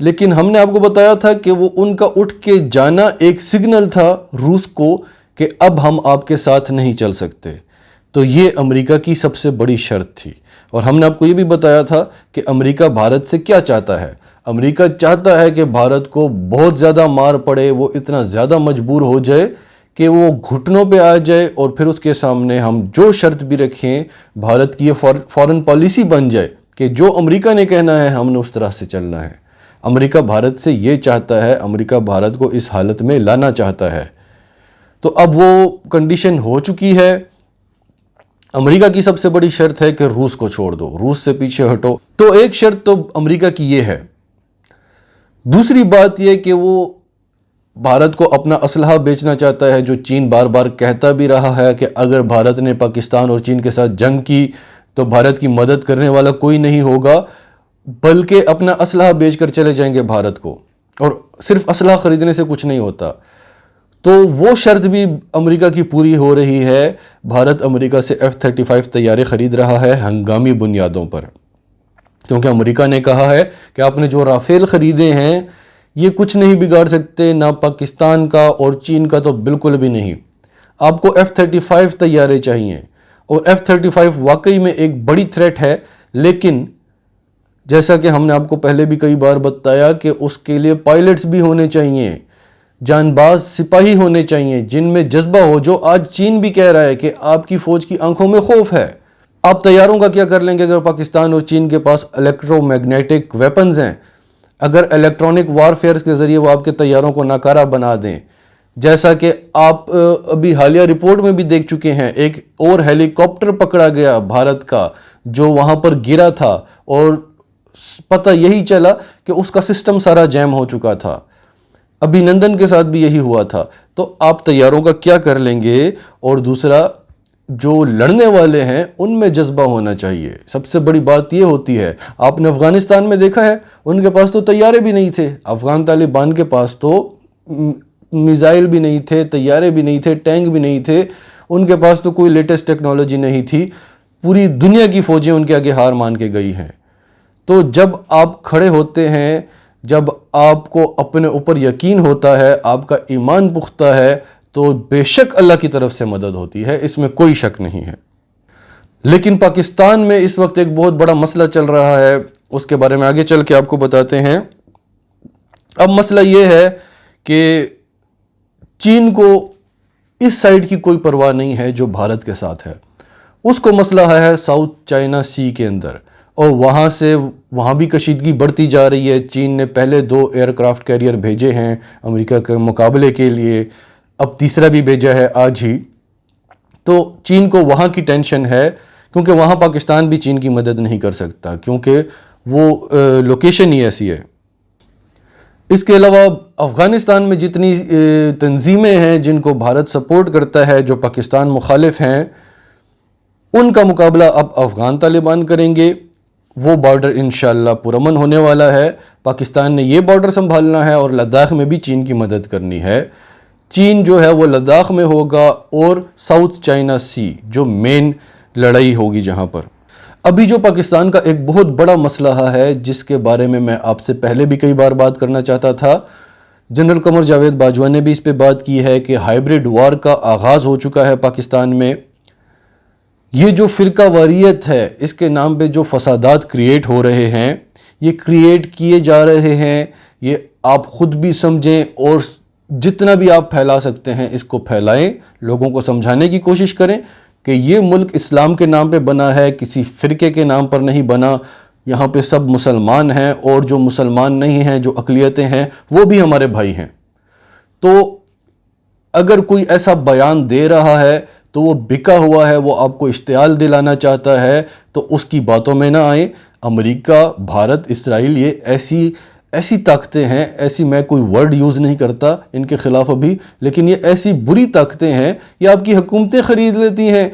لیکن ہم نے آپ کو بتایا تھا کہ وہ ان کا اٹھ کے جانا ایک سگنل تھا روس کو کہ اب ہم آپ کے ساتھ نہیں چل سکتے. تو یہ امریکہ کی سب سے بڑی شرط تھی. اور ہم نے آپ کو یہ بھی بتایا تھا کہ امریکہ بھارت سے کیا چاہتا ہے. امریکہ چاہتا ہے کہ بھارت کو بہت زیادہ مار پڑے، وہ اتنا زیادہ مجبور ہو جائے کہ وہ گھٹنوں پہ آ جائے، اور پھر اس کے سامنے ہم جو شرط بھی رکھیں بھارت کی یہ فارن پالیسی بن جائے کہ جو امریکہ نے کہنا ہے ہم نے اس طرح سے چلنا ہے. امریکہ بھارت سے یہ چاہتا ہے، امریکہ بھارت کو اس حالت میں لانا چاہتا ہے. تو اب وہ کنڈیشن ہو چکی ہے. امریکہ کی سب سے بڑی شرط ہے کہ روس کو چھوڑ دو، روس سے پیچھے ہٹو. تو ایک شرط تو امریکہ کی یہ ہے. دوسری بات یہ کہ وہ بھارت کو اپنا اسلحہ بیچنا چاہتا ہے، جو چین بار بار کہتا بھی رہا ہے کہ اگر بھارت نے پاکستان اور چین کے ساتھ جنگ کی تو بھارت کی مدد کرنے والا کوئی نہیں ہوگا، بلکہ اپنا اسلحہ بیچ کر چلے جائیں گے بھارت کو. اور صرف اسلحہ خریدنے سے کچھ نہیں ہوتا. تو وہ شرط بھی امریکہ کی پوری ہو رہی ہے. بھارت امریکہ سے F-35 طیارے خرید رہا ہے ہنگامی بنیادوں پر، کیونکہ امریکہ نے کہا ہے کہ آپ نے جو رافیل خریدے ہیں یہ کچھ نہیں بگاڑ سکتے، نہ پاکستان کا اور چین کا تو بالکل بھی نہیں. آپ کو F-35 طیارے چاہیے، اور F-35 واقعی میں ایک بڑی تھریٹ ہے. لیکن جیسا کہ ہم نے آپ کو پہلے بھی کئی بار بتایا کہ اس کے لیے پائلٹس بھی ہونے چاہیے، جان باز سپاہی ہونے چاہیے جن میں جذبہ ہو، جو آج چین بھی کہہ رہا ہے کہ آپ کی فوج کی آنکھوں میں خوف ہے. آپ تیاروں کا کیا کر لیں گے اگر پاکستان اور چین کے پاس الیکٹرو میگنیٹک ویپنز ہیں، اگر الیکٹرانک وارفیئر کے ذریعے وہ آپ کے تیاروں کو ناکارہ بنا دیں، جیسا کہ آپ ابھی حالیہ رپورٹ میں بھی دیکھ چکے ہیں. ایک اور ہیلی کاپٹر پکڑا گیا بھارت کا جو وہاں پر گرا تھا، اور پتہ یہی چلا کہ اس کا سسٹم سارا جیم ہو چکا تھا. ابھی نندن کے ساتھ بھی یہی ہوا تھا. تو آپ تیاروں کا کیا کر لیں گے؟ اور دوسرا، جو لڑنے والے ہیں ان میں جذبہ ہونا چاہیے. سب سے بڑی بات یہ ہوتی ہے، آپ نے افغانستان میں دیکھا ہے ان کے پاس تو طیارے بھی نہیں تھے. افغان طالبان کے پاس تو میزائل بھی نہیں تھے، طیارے بھی نہیں تھے، ٹینک بھی نہیں تھے. ان کے پاس تو کوئی لیٹسٹ ٹیکنالوجی نہیں تھی. پوری دنیا کی فوجیں ان کے آگے ہار مان کے گئی ہیں. تو جب آپ کھڑے ہوتے ہیں، جب آپ کو اپنے اوپر یقین ہوتا ہے، آپ کا ایمان پختہ ہے، تو بے شک اللہ کی طرف سے مدد ہوتی ہے، اس میں کوئی شک نہیں ہے. لیکن پاکستان میں اس وقت ایک بہت بڑا مسئلہ چل رہا ہے، اس کے بارے میں آگے چل کے آپ کو بتاتے ہیں. اب مسئلہ یہ ہے کہ چین کو اس سائیڈ کی کوئی پرواہ نہیں ہے جو بھارت کے ساتھ ہے. اس کو مسئلہ ہے ساؤتھ چائنا سی کے اندر، اور وہاں بھی کشیدگی بڑھتی جا رہی ہے. چین نے پہلے 2 ایئر کرافٹ کیریئر بھیجے ہیں امریکہ کے مقابلے کے لیے، اب تیسرا بھی بھیجا ہے آج ہی. تو چین کو وہاں کی ٹینشن ہے، کیونکہ وہاں پاکستان بھی چین کی مدد نہیں کر سکتا، کیونکہ وہ لوکیشن ہی ایسی ہے. اس کے علاوہ افغانستان میں جتنی تنظیمیں ہیں جن کو بھارت سپورٹ کرتا ہے، جو پاکستان مخالف ہیں، ان کا مقابلہ اب افغان طالبان کریں گے. وہ بارڈر انشاءاللہ پرامن ہونے والا ہے. پاکستان نے یہ بارڈر سنبھالنا ہے، اور لداخ میں بھی چین کی مدد کرنی ہے. چین جو ہے وہ لداخ میں ہوگا، اور ساؤتھ چائنا سی جو مین لڑائی ہوگی جہاں پر. ابھی جو پاکستان کا ایک بہت بڑا مسئلہ ہے، جس کے بارے میں آپ سے پہلے بھی کئی بار بات کرنا چاہتا تھا، جنرل قمر جاوید باجوہ نے بھی اس پہ بات کی ہے کہ ہائیبریڈ وار کا آغاز ہو چکا ہے پاکستان میں. یہ جو فرقہ واریت ہے، اس کے نام پہ جو فسادات کریٹ ہو رہے ہیں، یہ کریٹ کیے جا رہے ہیں. یہ آپ خود بھی سمجھیں، اور جتنا بھی آپ پھیلا سکتے ہیں اس کو پھیلائیں. لوگوں کو سمجھانے کی کوشش کریں کہ یہ ملک اسلام کے نام پہ بنا ہے، کسی فرقے کے نام پر نہیں بنا. یہاں پہ سب مسلمان ہیں، اور جو مسلمان نہیں ہیں، جو اقلیتیں ہیں، وہ بھی ہمارے بھائی ہیں. تو اگر کوئی ایسا بیان دے رہا ہے تو وہ بکا ہوا ہے، وہ آپ کو اشتعال دلانا چاہتا ہے، تو اس کی باتوں میں نہ آئیں. امریکہ، بھارت، اسرائیل، یہ ایسی طاقتیں ہیں، ایسی، میں کوئی ورڈ یوز نہیں کرتا ان کے خلاف ابھی، لیکن یہ ایسی بری طاقتیں ہیں، یہ آپ کی حکومتیں خرید لیتی ہیں.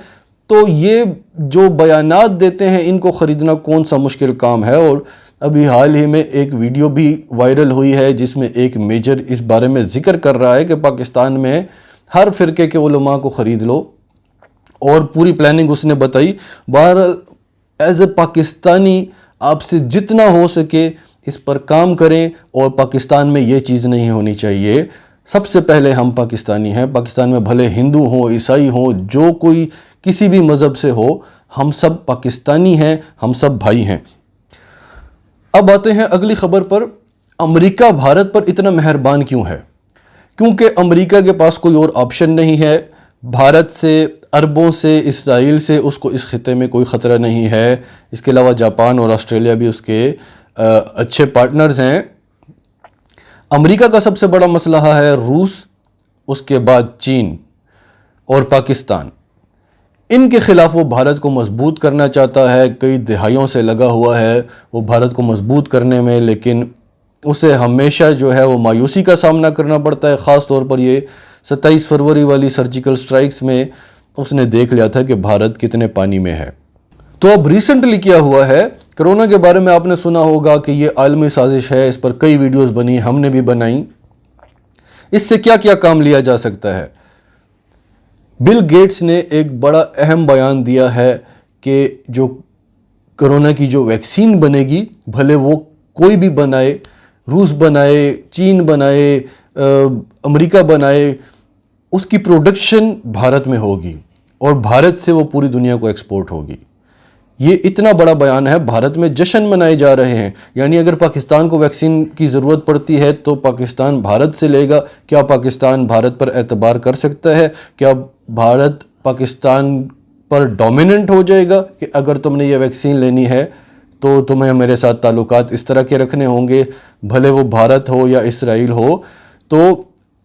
تو یہ جو بیانات دیتے ہیں ان کو خریدنا کون سا مشکل کام ہے. اور ابھی حال ہی میں ایک ویڈیو بھی وائرل ہوئی ہے جس میں ایک میجر اس بارے میں ذکر کر رہا ہے کہ پاکستان میں ہر فرقے کے علماء کو خرید لو، اور پوری پلاننگ اس نے بتائی. بہرحال ایز اے پاکستانی آپ سے جتنا ہو سکے اس پر کام کریں اور پاکستان میں یہ چیز نہیں ہونی چاہیے۔ سب سے پہلے ہم پاکستانی ہیں، پاکستان میں بھلے ہندو ہوں، عیسائی ہوں، جو کوئی کسی بھی مذہب سے ہو، ہم سب پاکستانی ہیں، ہم سب بھائی ہیں۔ اب آتے ہیں اگلی خبر پر۔ امریکہ بھارت پر اتنا مہربان کیوں ہے؟ کیونکہ امریکہ کے پاس کوئی اور آپشن نہیں ہے۔ بھارت سے، عربوں سے، اسرائیل سے اس کو اس خطے میں کوئی خطرہ نہیں ہے۔ اس کے علاوہ جاپان اور آسٹریلیا بھی اس کے اچھے پارٹنرز ہیں۔ امریکہ کا سب سے بڑا مسئلہ ہے روس، اس کے بعد چین اور پاکستان۔ ان کے خلاف وہ بھارت کو مضبوط کرنا چاہتا ہے، کئی دہائیوں سے لگا ہوا ہے وہ بھارت کو مضبوط کرنے میں، لیکن اسے ہمیشہ جو ہے وہ مایوسی کا سامنا کرنا پڑتا ہے۔ خاص طور پر یہ 27 فروری والی سرجیکل سٹرائکس میں اس نے دیکھ لیا تھا کہ بھارت کتنے پانی میں ہے۔ تو اب ریسنٹلی کیا ہوا ہے، کرونا کے بارے میں آپ نے سنا ہوگا کہ یہ عالمی سازش ہے، اس پر کئی ویڈیوز بنی، ہم نے بھی بنائی۔ اس سے کیا کیا کام لیا جا سکتا ہے؟ بل گیٹس نے ایک بڑا اہم بیان دیا ہے کہ جو کرونا کی جو ویکسین بنے گی، بھلے وہ کوئی بھی بنائے، روس بنائے، چین بنائے، امریکہ بنائے، اس کی پروڈکشن بھارت میں ہوگی اور بھارت سے وہ پوری دنیا کو ایکسپورٹ ہوگی۔ یہ اتنا بڑا بیان ہے، بھارت میں جشن منائے جا رہے ہیں۔ یعنی اگر پاکستان کو ویکسین کی ضرورت پڑتی ہے تو پاکستان بھارت سے لے گا۔ کیا پاکستان بھارت پر اعتبار کر سکتا ہے؟ کیا بھارت پاکستان پر ڈومیننٹ ہو جائے گا کہ اگر تم نے یہ ویکسین لینی ہے تو تمہیں میرے ساتھ تعلقات اس طرح کے رکھنے ہوں گے، بھلے وہ بھارت ہو یا اسرائیل ہو؟ تو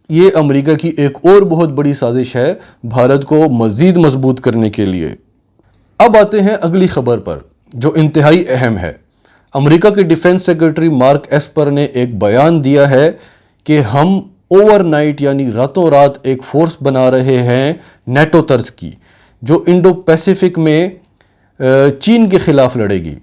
یہ امریکہ کی ایک اور بہت بڑی سازش ہے بھارت کو مزید مضبوط کرنے کے لیے۔ اب آتے ہیں اگلی خبر پر جو انتہائی اہم ہے۔ امریکہ کے ڈیفنس سیکرٹری مارک ایسپر نے ایک بیان دیا ہے کہ ہم اوور نائٹ یعنی راتوں رات ایک فورس بنا رہے ہیں نیٹو طرز کی، جو انڈو پیسیفک میں چین کے خلاف لڑے گی،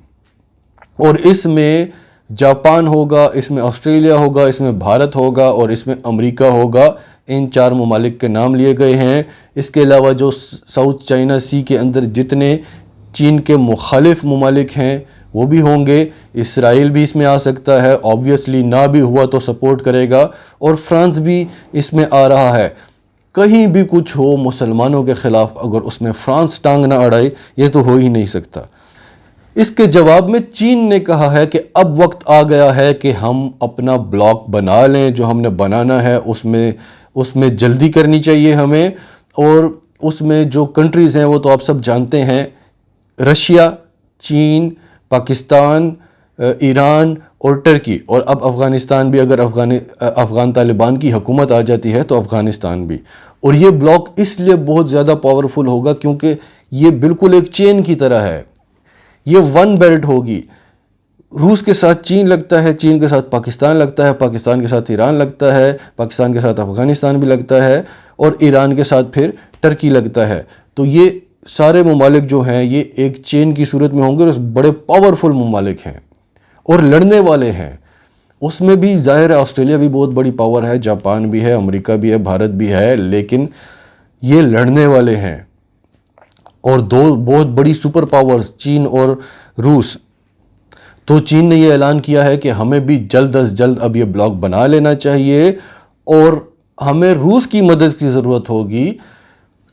اور اس میں جاپان ہوگا، اس میں آسٹریلیا ہوگا، اس میں بھارت ہوگا اور اس میں امریکہ ہوگا۔ ان 4 ممالک کے نام لیے گئے ہیں۔ اس کے علاوہ جو ساؤتھ چائنا سی کے اندر جتنے چین کے مخالف ممالک ہیں وہ بھی ہوں گے۔ اسرائیل بھی اس میں آ سکتا ہے، آبویسلی نہ بھی ہوا تو سپورٹ کرے گا، اور فرانس بھی اس میں آ رہا ہے۔ کہیں بھی کچھ ہو مسلمانوں کے خلاف، اگر اس میں فرانس ٹانگ نہ اڑائے، یہ تو ہو ہی نہیں سکتا۔ اس کے جواب میں چین نے کہا ہے کہ اب وقت آ گیا ہے کہ ہم اپنا بلاک بنا لیں، جو ہم نے بنانا ہے اس میں جلدی کرنی چاہیے ہمیں، اور اس میں جو کنٹریز ہیں وہ تو آپ سب جانتے ہیں، رشیا، چین، پاکستان، ایران اور ترکی، اور اب افغانستان بھی، اگر افغان طالبان کی حکومت آ جاتی ہے تو افغانستان بھی۔ اور یہ بلاک اس لیے بہت زیادہ پاورفل ہوگا کیونکہ یہ بالکل ایک چین کی طرح ہے، یہ ون بیلٹ ہوگی۔ روس کے ساتھ چین لگتا ہے، چین کے ساتھ پاکستان لگتا ہے، پاکستان کے ساتھ ایران لگتا ہے، پاکستان کے ساتھ افغانستان بھی لگتا ہے، اور ایران کے ساتھ پھر ترکی لگتا ہے۔ تو یہ سارے ممالک جو ہیں یہ ایک چین کی صورت میں ہوں گے، اور بڑے پاورفل ممالک ہیں اور لڑنے والے ہیں۔ اس میں بھی ظاہر ہے آسٹریلیا بھی بہت بڑی پاور ہے، جاپان بھی ہے، امریکہ بھی ہے، بھارت بھی ہے، لیکن یہ لڑنے والے ہیں۔ اور 2 بہت بڑی سپر پاورز چین اور روس۔ تو چین نے یہ اعلان کیا ہے کہ ہمیں بھی جلد از جلد اب یہ بلاک بنا لینا چاہیے، اور ہمیں روس کی مدد کی ضرورت ہوگی۔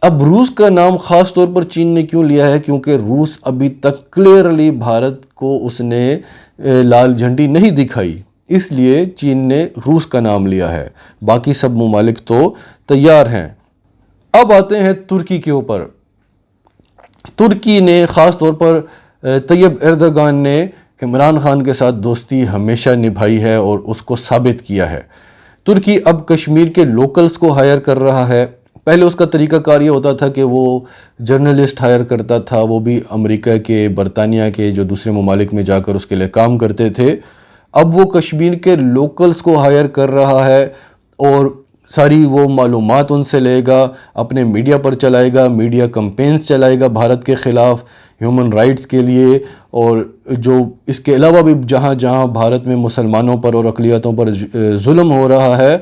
اب روس کا نام خاص طور پر چین نے کیوں لیا ہے؟ کیونکہ روس ابھی تک کلیئرلی بھارت کو اس نے لال جھنڈی نہیں دکھائی، اس لیے چین نے روس کا نام لیا ہے۔ باقی سب ممالک تو تیار ہیں۔ اب آتے ہیں ترکی کے اوپر۔ ترکی نے خاص طور پر طیب ایردوغان نے عمران خان کے ساتھ دوستی ہمیشہ نبھائی ہے اور اس کو ثابت کیا ہے۔ ترکی اب کشمیر کے لوکلز کو ہائر کر رہا ہے۔ پہلے اس کا طریقہ کار یہ ہوتا تھا کہ وہ جرنلسٹ ہائر کرتا تھا، وہ بھی امریکہ کے، برطانیہ کے، جو دوسرے ممالک میں جا کر اس کے لیے کام کرتے تھے۔ اب وہ کشمیر کے لوکلز کو ہائر کر رہا ہے اور ساری وہ معلومات ان سے لے گا، اپنے میڈیا پر چلائے گا، میڈیا کمپینز چلائے گا بھارت کے خلاف، ہیومن رائٹس کے لیے، اور جو اس کے علاوہ بھی جہاں جہاں بھارت میں مسلمانوں پر اور اقلیتوں پر ظلم ہو رہا ہے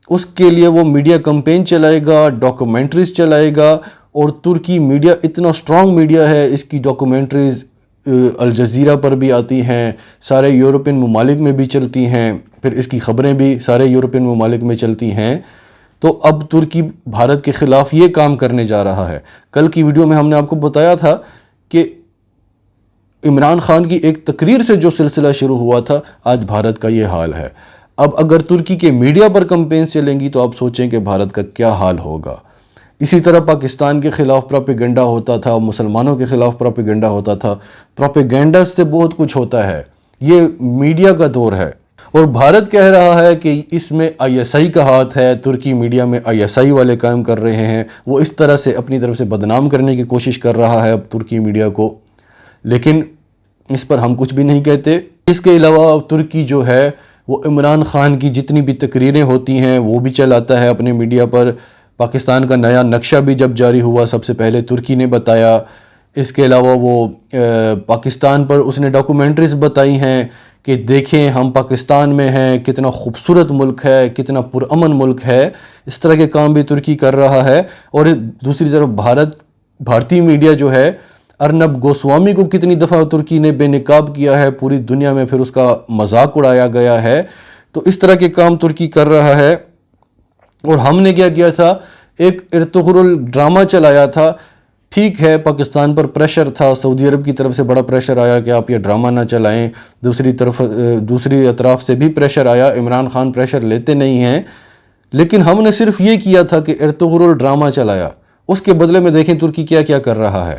اس کے لیے وہ میڈیا کمپین چلائے گا، ڈاکومنٹریز چلائے گا۔ اور ترکی میڈیا اتنا سٹرونگ میڈیا ہے، اس کی ڈاکومنٹریز الجزیرہ پر بھی آتی ہیں، سارے یورپین ممالک میں بھی چلتی ہیں، پھر اس کی خبریں بھی سارے یورپین ممالک میں چلتی ہیں، تو اب ترکی بھارت کے خلاف یہ کام کرنے جا رہا ہے۔ کل کی ویڈیو میں ہم نے آپ کو بتایا تھا کہ عمران خان کی ایک تقریر سے جو سلسلہ شروع ہوا تھا، آج بھارت کا یہ حال ہے۔ اب اگر ترکی کے میڈیا پر کمپین چلیں گی تو آپ سوچیں کہ بھارت کا کیا حال ہوگا۔ اسی طرح پاکستان کے خلاف پروپیگنڈا ہوتا تھا، مسلمانوں کے خلاف پروپیگنڈا ہوتا تھا۔ پروپیگنڈا سے بہت کچھ ہوتا ہے، یہ میڈیا کا دور ہے، اور بھارت کہہ رہا ہے کہ اس میں آئی ایس آئی کا ہاتھ ہے، ترکی میڈیا میں آئی ایس آئی والے کام کر رہے ہیں، وہ اس طرح سے اپنی طرف سے بدنام کرنے کی کوشش کر رہا ہے اب ترکی میڈیا کو، لیکن اس پر ہم کچھ بھی نہیں کہتے۔ اس کے علاوہ ترکی جو ہے وہ عمران خان کی جتنی بھی تقریریں ہوتی ہیں وہ بھی چلاتا ہے اپنے میڈیا پر۔ پاکستان کا نیا نقشہ بھی جب جاری ہوا سب سے پہلے ترکی نے بتایا۔ اس کے علاوہ وہ پاکستان پر اس نے ڈاکومنٹریز بتائی ہیں کہ دیکھیں ہم پاکستان میں ہیں، کتنا خوبصورت ملک ہے، کتنا پرامن ملک ہے۔ اس طرح کے کام بھی ترکی کر رہا ہے۔ اور دوسری طرف بھارتی میڈیا جو ہے، ارنب گوسوامی کو کتنی دفعہ ترکی نے بے نقاب کیا ہے، پوری دنیا میں پھر اس کا مذاق اڑایا گیا ہے۔ تو اس طرح کے کام ترکی کر رہا ہے۔ اور ہم نے کیا کیا تھا، ایک ارطغرل ڈرامہ چلایا تھا۔ ٹھیک ہے، پاکستان پر پریشر تھا، سعودی عرب کی طرف سے بڑا پریشر آیا کہ آپ یہ ڈرامہ نہ چلائیں، دوسری اطراف سے بھی پریشر آیا، عمران خان پریشر لیتے نہیں ہیں، لیکن ہم نے صرف یہ کیا تھا کہ ارطغرل ڈرامہ چلایا۔ اس کے بدلے میں دیکھیں ترکی کیا کیا کر رہا ہے۔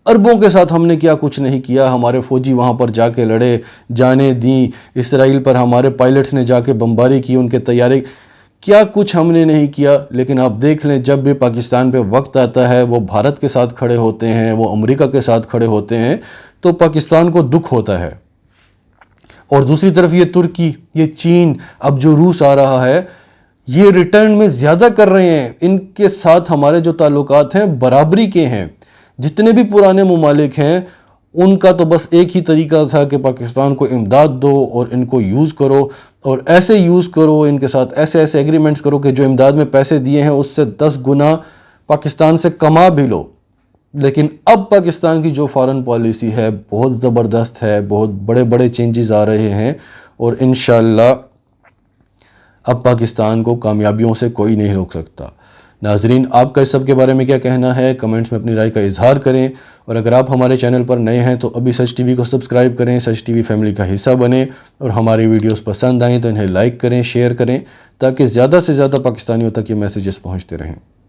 عربوں کے ساتھ ہم نے کیا کچھ نہیں کیا، ہمارے فوجی وہاں پر جا کے لڑے، جانیں دیں، اسرائیل پر ہمارے پائلٹس نے جا کے بمباری کی، ان کے طیارے، کیا کچھ ہم نے نہیں کیا۔ لیکن آپ دیکھ لیں جب بھی پاکستان پہ وقت آتا ہے وہ بھارت کے ساتھ کھڑے ہوتے ہیں، وہ امریکہ کے ساتھ کھڑے ہوتے ہیں، تو پاکستان کو دکھ ہوتا ہے۔ اور دوسری طرف یہ ترکی، یہ چین، اب جو روس آ رہا ہے، یہ ریٹرن میں زیادہ کر رہے ہیں۔ ان کے ساتھ ہمارے جو تعلقات ہیں برابری کے ہیں۔ جتنے بھی پرانے ممالک ہیں ان کا تو بس ایک ہی طریقہ تھا کہ پاکستان کو امداد دو اور ان کو یوز کرو، اور ایسے یوز کرو، ان کے ساتھ ایسے ایگریمنٹس کرو کہ جو امداد میں پیسے دیے ہیں اس سے 10 گنا پاکستان سے کما بھی لو۔ لیکن اب پاکستان کی جو فارن پالیسی ہے بہت زبردست ہے، بہت بڑے بڑے چینجز آ رہے ہیں، اور انشاءاللہ اب پاکستان کو کامیابیوں سے کوئی نہیں روک سکتا۔ ناظرین، آپ کا اس سب کے بارے میں کیا کہنا ہے؟ کمنٹس میں اپنی رائے کا اظہار کریں، اور اگر آپ ہمارے چینل پر نئے ہیں تو ابھی سچ ٹی وی کو سبسکرائب کریں، سچ ٹی وی فیملی کا حصہ بنیں، اور ہماری ویڈیوز پسند آئیں تو انہیں لائک کریں، شیئر کریں، تاکہ زیادہ سے زیادہ پاکستانیوں تک یہ میسیجز پہنچتے رہیں۔